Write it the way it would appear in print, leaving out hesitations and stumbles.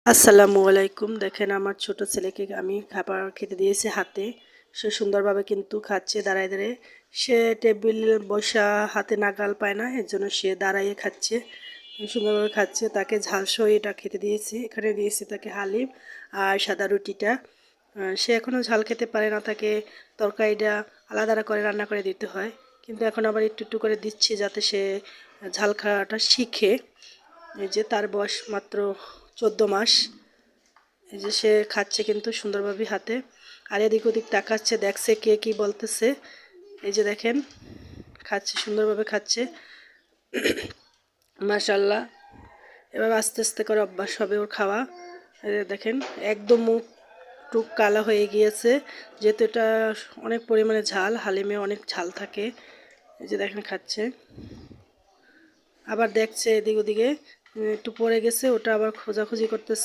আসসালামু আলাইকুম। দেখেন আমার ছোট ছেলেকে আমি খাবার খেতে দিয়েছি হাতে। সে সুন্দরভাবে কিন্তু খাচ্ছে দাঁড়ায়, দাঁড়ায়। সে টেবিলে বসা হাতে নাগাল পায় না। এজন্য সে দাঁড়াইয়ে খাচ্ছে। সুন্দরভাবে খাচ্ছে। তাকে ঝালসহ এটা খেতে দিয়েছি। এখানে দিয়েছি তাকে হালিম আর সাদা রুটিটা। সে এখনও ঝাল খেতে পারে না। তাকে তরকারিটা আলাদা করে রান্না করে দিতে হয়। কিন্তু এখন আবার একটু, একটু করে দিচ্ছি যাতে সে ঝাল খাওয়াটা শিখে। এই যে তার বয়স মাত্র 14 মাস। এই যে সে খাচ্ছে কিন্তু সুন্দরভাবে হাতে। আর এদিক ওদিক তাকাচ্ছে, দেখছে কে কি বলতেছে। এই যে দেখেন খাচ্ছে, সুন্দরভাবে খাচ্ছে। মাশাল্লাহ। এবার আস্তে আস্তে করে অভ্যাস হবে ওর খাওয়া। এই যে দেখেন একদম মুখ টুক কালো হয়ে গিয়েছে, যেহেতু এটা অনেক পরিমাণে ঝাল, হালিমে অনেক ঝাল থাকে। এই যে দেখেন খাচ্ছে, আবার দেখছে এদিক ওদিকে একটু পড়ে গেছে, ওটা আবার খোঁজাখুঁজি করতেছে।